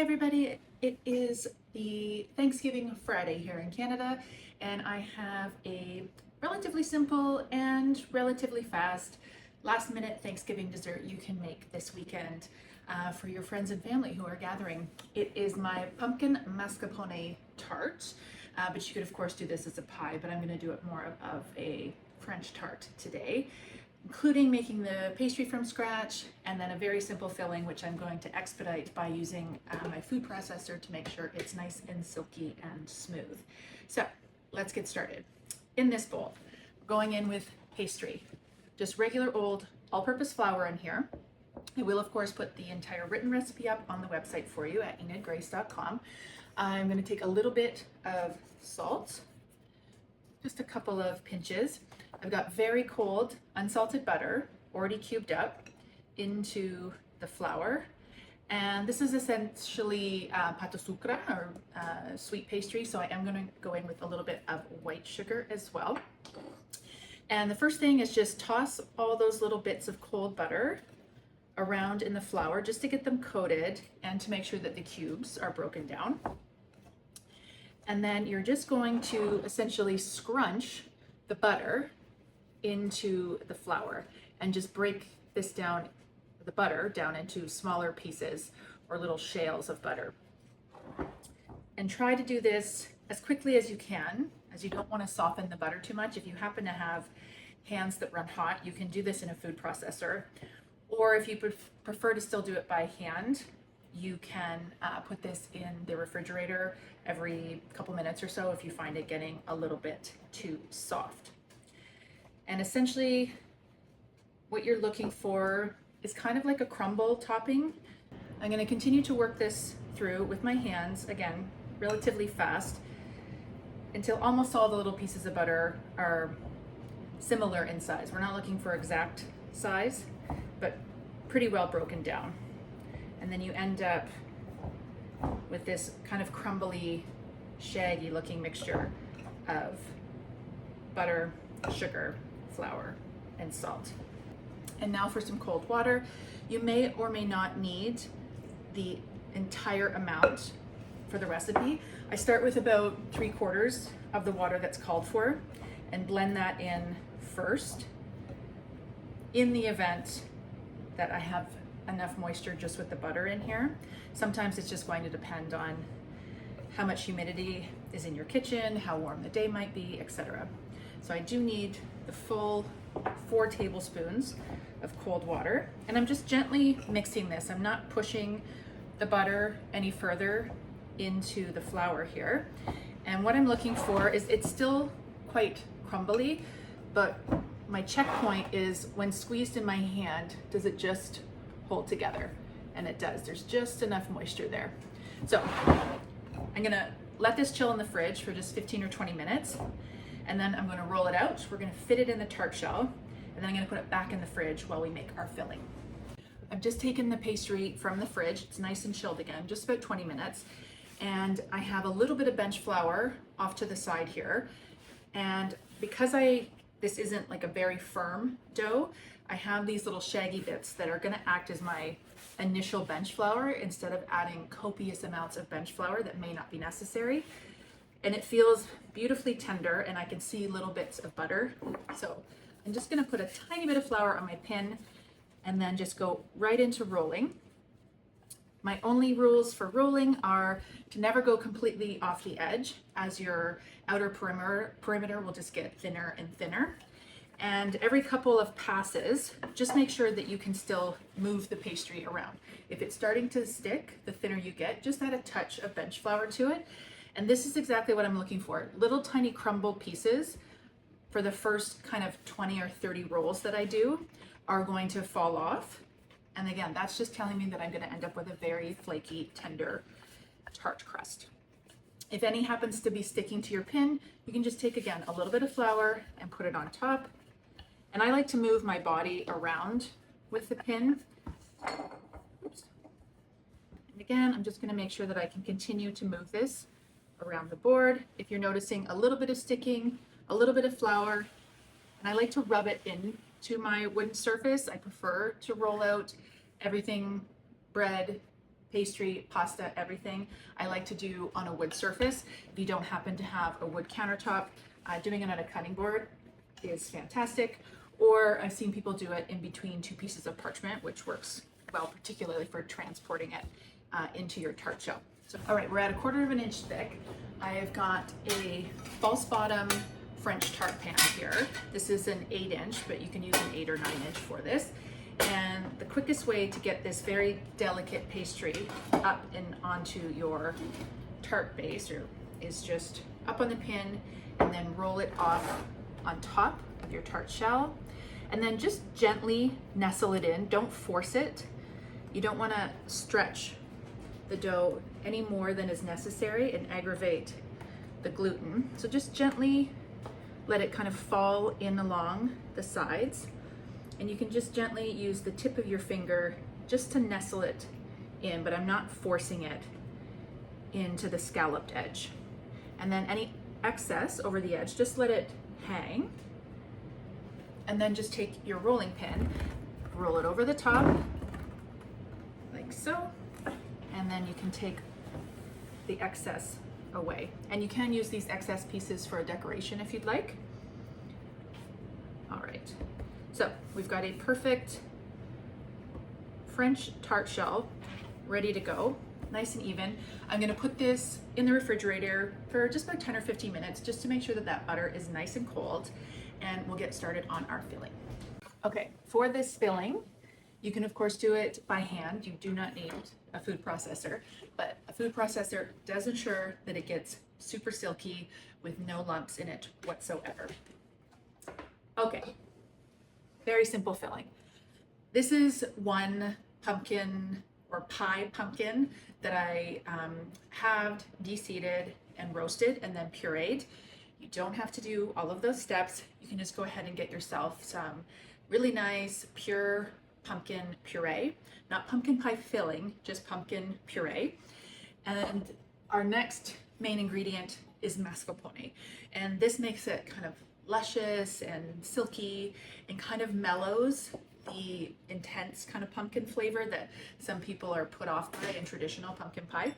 everybody. It is the Thanksgiving Friday here in Canada, and I have a relatively simple and relatively fast last minute Thanksgiving dessert you can make this weekend for your friends and family who are gathering. It is my pumpkin mascarpone tart, but you could of course do this as a pie, but I'm going to do it more of a French tart today, including making the pastry from scratch and then a very simple filling, which I'm going to expedite by using my food processor to make sure it's nice and silky and smooth. So let's get started. In this bowl, going in with pastry, just regular old all-purpose flour in here. I will of course put the entire written recipe up on the website for you at enidgrace.com. I'm going to take a little bit of salt, just a couple of pinches. I've got very cold unsalted butter already cubed up into the flour, and this is essentially pâte au sucre, or sweet pastry, so I am going to go in with a little bit of white sugar as well. And the first thing is just toss all those little bits of cold butter around in the flour just to get them coated and to make sure that the cubes are broken down. And then you're just going to essentially scrunch the butter into the flour and just break this down, the butter down into smaller pieces or little shales of butter. And try to do this as quickly as you can, as you don't want to soften the butter too much. If you happen to have hands that run hot, you can do this in a food processor. Or if you prefer to still do it by hand, you can put this in the refrigerator every couple minutes or so if you find it getting a little bit too soft. And essentially what you're looking for is kind of like a crumble topping. I'm going to continue to work this through with my hands, again, relatively fast, until almost all the little pieces of butter are similar in size. We're not looking for exact size, but pretty well broken down. And then you end up with this kind of crumbly, shaggy looking mixture of butter, sugar, flour, and salt. And now for some cold water. You may or may not need the entire amount for the recipe. I start with about 3/4 of the water that's called for and blend that in first, in the event that I have enough moisture just with the butter in here. Sometimes it's just going to depend on how much humidity is in your kitchen, how warm the day might be, etc. So I do need the full 4 tablespoons of cold water, and I'm just gently mixing this. I'm not pushing the butter any further into the flour here. And what I'm looking for is, it's still quite crumbly, but my checkpoint is when squeezed in my hand, does it just hold together? And it does. There's just enough moisture there. So I'm gonna let this chill in the fridge for just 15 or 20 minutes. And then I'm gonna roll it out. We're gonna fit it in the tart shell, and then I'm gonna put it back in the fridge while we make our filling. I've just taken the pastry from the fridge. It's nice and chilled again, just about 20 minutes. And I have a little bit of bench flour off to the side here. And because this isn't like a very firm dough, I have these little shaggy bits that are gonna act as my initial bench flour instead of adding copious amounts of bench flour that may not be necessary. And it feels beautifully tender, and I can see little bits of butter. So I'm just gonna put a tiny bit of flour on my pin and then just go right into rolling. My only rules for rolling are to never go completely off the edge, as your outer perimeter will just get thinner and thinner. And every couple of passes, just make sure that you can still move the pastry around. If it's starting to stick, the thinner you get, just add a touch of bench flour to it. And this is exactly what I'm looking for. Little tiny crumbled pieces for the first kind of 20 or 30 rolls that I do are going to fall off. And again, that's just telling me that I'm going to end up with a very flaky, tender tart crust. If any happens to be sticking to your pin, you can just take, again, a little bit of flour and put it on top. And I like to move my body around with the pin. Oops. And again, I'm just going to make sure that I can continue to move this around the board. If you're noticing a little bit of sticking, a little bit of flour, and I like to rub it in to my wooden surface. I prefer to roll out everything, bread, pastry, pasta, everything, I like to do on a wood surface. If you don't happen to have a wood countertop, doing it on a cutting board is fantastic. Or I've seen people do it in between two pieces of parchment, which works well, particularly for transporting it into your tart shell. So, all right, we're at 1/4 inch thick. I've got a false bottom French tart pan here. This is an 8-inch, but you can use an 8 or 9-inch for this. And the quickest way to get this very delicate pastry up and onto your tart base is just up on the pin and then roll it off on top of your tart shell. And then just gently nestle it in. Don't force it. You don't want to stretch the dough any more than is necessary and aggravate the gluten. So just gently let it kind of fall in along the sides. And you can just gently use the tip of your finger just to nestle it in, but I'm not forcing it into the scalloped edge. And then any excess over the edge, just let it hang. And then just take your rolling pin, roll it over the top, like so, and then you can take the excess away. And you can use these excess pieces for a decoration if you'd like. All right, so we've got a perfect French tart shell ready to go, nice and even. I'm gonna put this in the refrigerator for just about 10 or 15 minutes, just to make sure that that butter is nice and cold, and we'll get started on our filling. Okay, for this filling, you can of course do it by hand. You do not need a food processor, but a food processor does ensure that it gets super silky with no lumps in it whatsoever. Okay, very simple filling. This is one pumpkin or pie pumpkin that I halved, de-seeded, and roasted and then pureed. You don't have to do all of those steps. You can just go ahead and get yourself some really nice pure pumpkin puree, not pumpkin pie filling, just pumpkin puree. And our next main ingredient is mascarpone. And this makes it kind of luscious and silky and kind of mellows the intense kind of pumpkin flavor that some people are put off by in traditional pumpkin pie.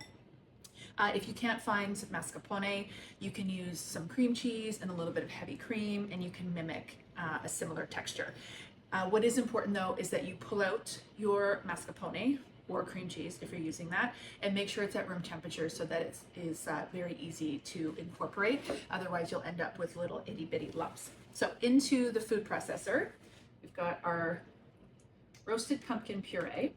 If you can't find mascarpone, you can use some cream cheese and a little bit of heavy cream, and you can mimic a similar texture. What is important though is that you pull out your mascarpone or cream cheese if you're using that, and make sure it's at room temperature so that it is very easy to incorporate. Otherwise you'll end up with little itty bitty lumps. So into the food processor, we've got our roasted pumpkin puree.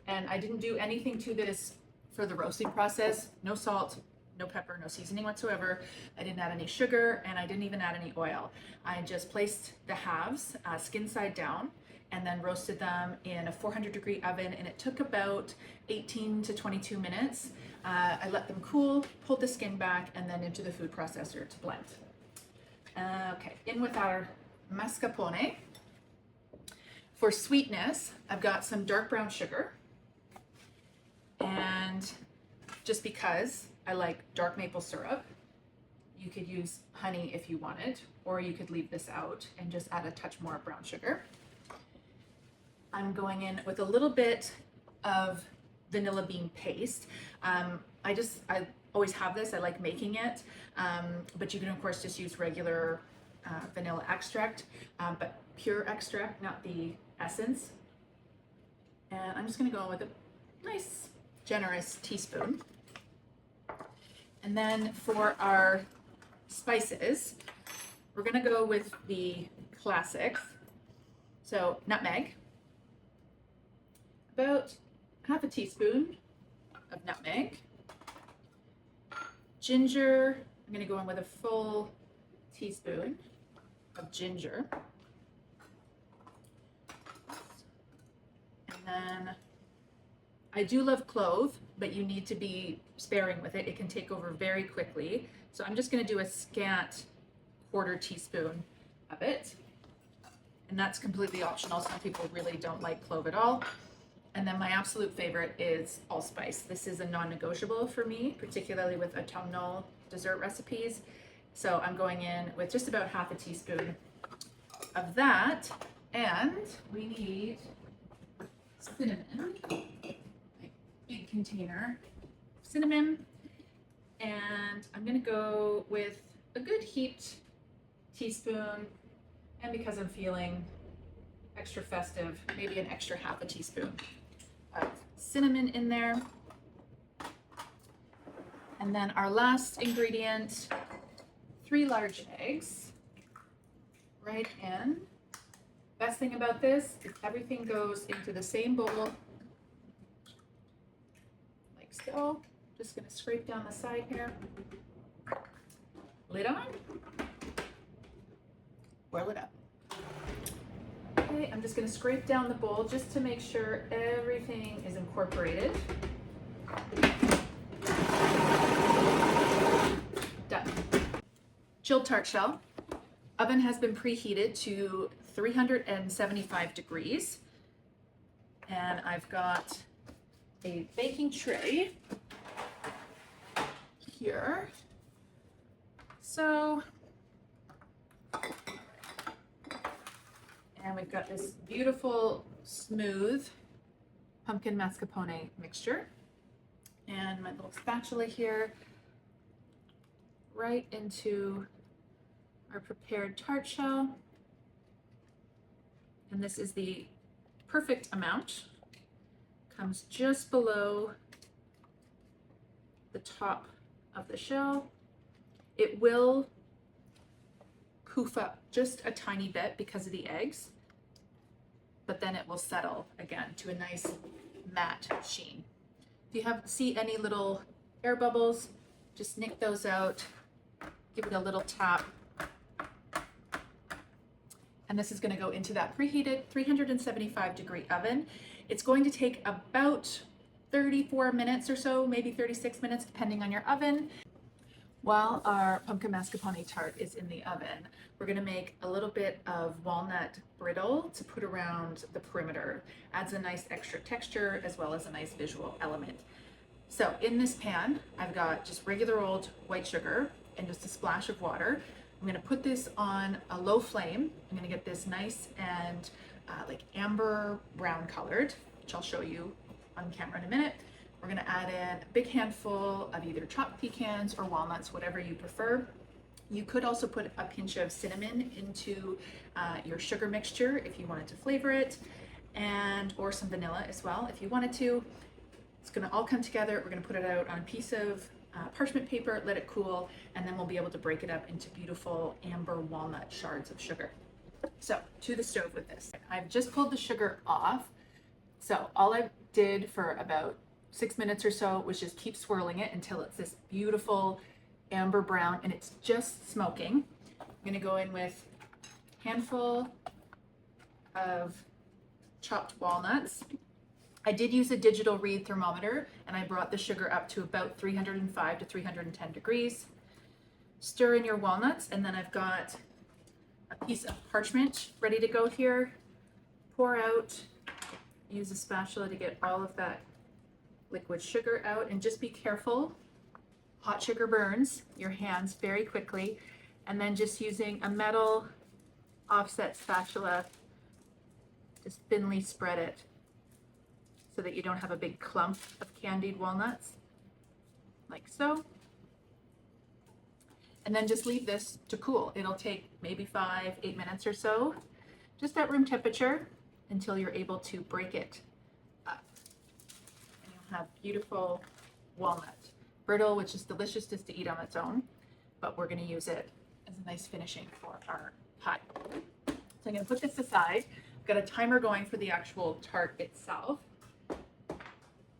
And I didn't do anything to this for the roasting process. No salt, no pepper, no seasoning whatsoever. I didn't add any sugar, and I didn't even add any oil. I just placed the halves skin side down and then roasted them in a 400-degree oven, and it took about 18 to 22 minutes. I let them cool, pulled the skin back, and then into the food processor to blend. Okay, in with our mascarpone. For sweetness, I've got some dark brown sugar. And just because I like dark maple syrup, you could use honey if you wanted, or you could leave this out and just add a touch more brown sugar. I'm going in with a little bit of vanilla bean paste. I always have this, I like making it, but you can of course just use regular vanilla extract, but pure extract, not the essence. And I'm just gonna go in with a nice generous teaspoon. And then for our spices, we're gonna go with the classics. So nutmeg, about half a teaspoon of nutmeg. Ginger, I'm gonna go in with a full teaspoon of ginger. And then I do love clove, but you need to be sparing with it. It can take over very quickly. So I'm just gonna do a scant 1/4 teaspoon of it. And that's completely optional. Some people really don't like clove at all. And then my absolute favorite is allspice. This is a non-negotiable for me, particularly with autumnal dessert recipes. So I'm going in with just about half a teaspoon of that. And we need cinnamon, like big container of cinnamon, and I'm gonna go with a good heaped teaspoon, and because I'm feeling extra festive, maybe an extra half a teaspoon of cinnamon in there. And then our last ingredient, 3 large eggs, right in. Best thing about this is everything goes into the same bowl, like so. Just gonna scrape down the side here. Lid on. Boil it up. Okay, I'm just gonna scrape down the bowl just to make sure everything is incorporated. Done. Chilled tart shell. Oven has been preheated to 375 degrees. And I've got a baking tray here. So, and we've got this beautiful, smooth pumpkin mascarpone mixture. And my little spatula here, right into our prepared tart shell. And this is the perfect amount. Comes just below the top of the shell. It will poof up just a tiny bit because of the eggs, but then it will settle again to a nice matte sheen. If you see any little air bubbles, just nick those out, give it a little tap. And this is going to go into that preheated 375 degree oven. It's going to take about 34 minutes or so, maybe 36 minutes, depending on your oven. While our pumpkin mascarpone tart is in the oven, we're going to make a little bit of walnut brittle to put around the perimeter. Adds a nice extra texture as well as a nice visual element. So in this pan, I've got just regular old white sugar and just a splash of water. I'm going to put this on a low flame. I'm going to get this nice and like amber brown colored, which I'll show you on camera in a minute. We're going to add in a big handful of either chopped pecans or walnuts, whatever you prefer. You could also put a pinch of cinnamon into your sugar mixture if you wanted to flavor it, and or some vanilla as well if you wanted to. It's going to all come together. We're going to put it out on a piece of parchment paper, let it cool, and then we'll be able to break it up into beautiful amber walnut shards of sugar. So to the stove with this. I've just pulled the sugar off. So all I did for about 6 minutes or so was just keep swirling it until it's this beautiful amber brown and it's just smoking. I'm gonna go in with a handful of chopped walnuts. I did use a digital read thermometer and I brought the sugar up to about 305 to 310 degrees. Stir in your walnuts, and then I've got a piece of parchment ready to go here. Pour out, use a spatula to get all of that liquid sugar out, and just be careful. Hot sugar burns your hands very quickly, and then just using a metal offset spatula, just thinly spread it so that you don't have a big clump of candied walnuts, like so. And then just leave this to cool. It'll take maybe 5-8 minutes or so, just at room temperature, until you're able to break it up. And you'll have beautiful walnut brittle, which is delicious just to eat on its own, but we're going to use it as a nice finishing for our pie. So I'm going to put this aside. I've got a timer going for the actual tart itself.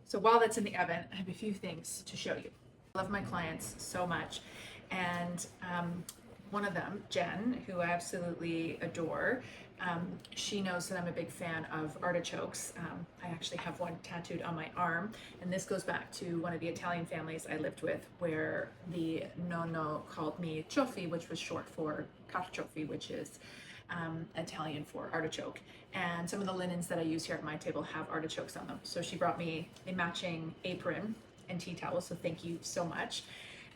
So while that's in the oven, I have a few things to show you. I love my clients so much. And one of them, Jen, who I absolutely adore, she knows that I'm a big fan of artichokes. I actually have one tattooed on my arm, and this goes back to one of the Italian families I lived with, where the nonno called me cioffi, which was short for carciofi, which is Italian for artichoke. And some of the linens that I use here at my table have artichokes on them. So she brought me a matching apron and tea towel, so thank you so much.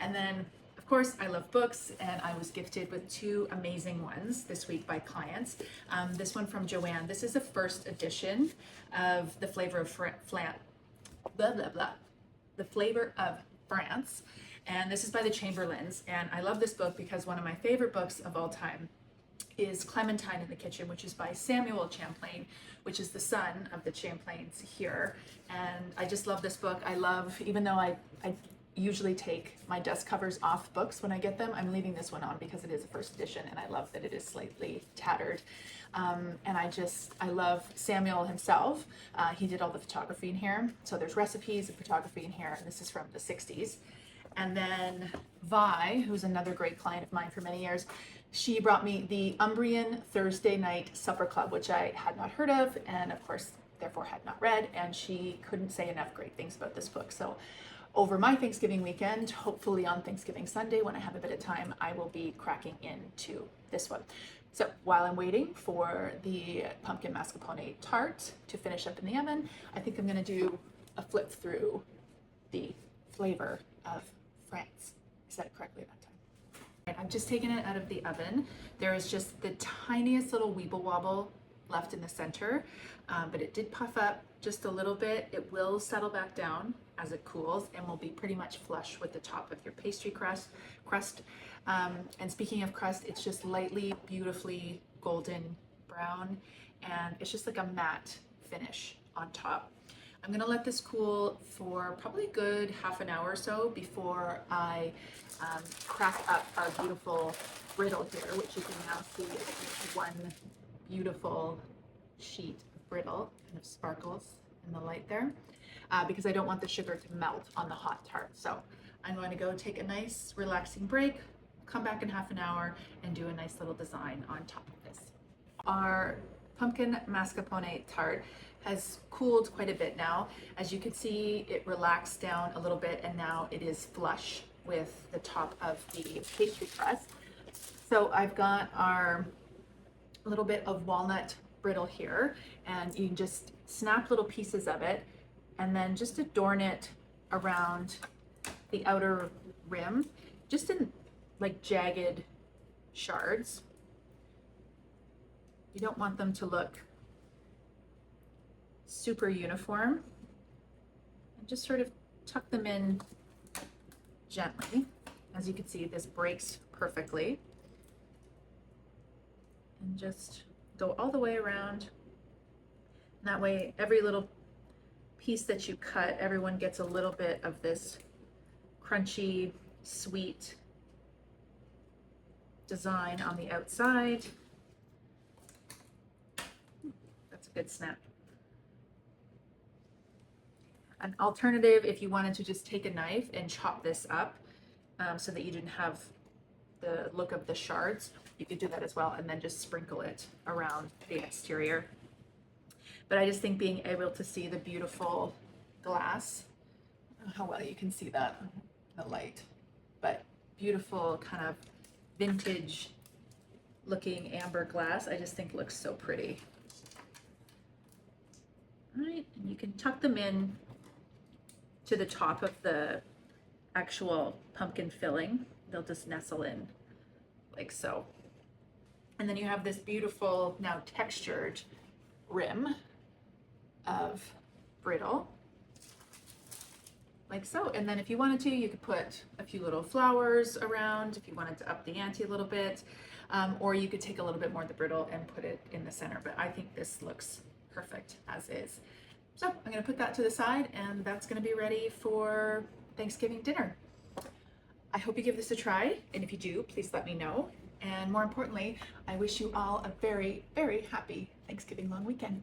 And then, of course, I love books, and I was gifted with two amazing ones this week by clients. This one from Joanne. This is the first edition of The Flavor of The Flavor of France, and this is by the Chamberlains. And I love this book because one of my favorite books of all time is Clementine in the Kitchen, which is by Samuel Champlain, which is the son of the Champlains here. And I just love this book. I love, even though I usually take my dust covers off books when I get them, I'm leaving this one on because it is a first edition, and I love that it is slightly tattered. And I love Samuel himself. He did all the photography in here. So there's recipes and photography in here, and this is from the 60s. And then Vi, who's another great client of mine for many years, she brought me the Umbrian Thursday Night Supper Club, which I had not heard of, and of course, therefore had not read, and she couldn't say enough great things about this book. So over my Thanksgiving weekend, hopefully on Thanksgiving Sunday, when I have a bit of time, I will be cracking into this one. So while I'm waiting for the pumpkin mascarpone tart to finish up in the oven, I think I'm gonna do a flip through the Flavor of France. I said it correctly that time. Right, I've just taken it out of the oven. There is just the tiniest little weeble wobble left in the center, but it did puff up just a little bit. It will settle back down as it cools and will be pretty much flush with the top of your pastry crust. And speaking of crust, it's just lightly, beautifully golden brown, and it's just like a matte finish on top. I'm gonna let this cool for probably a good half an hour or so before I crack up our beautiful brittle here, which you can now see is one beautiful sheet of brittle, kind of sparkles in the light there, because I don't want the sugar to melt on the hot tart. So I'm going to go take a nice relaxing break, come back in half an hour, and do a nice little design on top of this. Our pumpkin mascarpone tart has cooled quite a bit now. As you can see, it relaxed down a little bit, and now it is flush with the top of the pastry crust. So I've got our little bit of walnut brittle here, and you can just snap little pieces of it and then just adorn it around the outer rim, just in like jagged shards. You don't want them to look super uniform, and just sort of tuck them in gently. As you can see, this breaks perfectly, and just go all the way around. And that way, every little piece that you cut, everyone gets a little bit of this crunchy, sweet design on the outside. That's a good snap. An alternative, if you wanted to just take a knife and chop this up so that you didn't have the look of the shards, you could do that as well, and then just sprinkle it around the exterior. But I just think being able to see the beautiful glass, I don't know how well you can see that in the light, but beautiful kind of vintage looking amber glass, I just think looks so pretty. All right, and you can tuck them in to the top of the actual pumpkin filling. They'll just nestle in like so. And then you have this beautiful, now textured rim of brittle, like so. And then if you wanted to, you could put a few little flowers around if you wanted to up the ante a little bit, or you could take a little bit more of the brittle and put it in the center. But I think this looks perfect as is. So I'm gonna put that to the side, and that's gonna be ready for Thanksgiving dinner. I hope you give this a try, and if you do, please let me know. And more importantly, I wish you all a very, very happy Thanksgiving long weekend.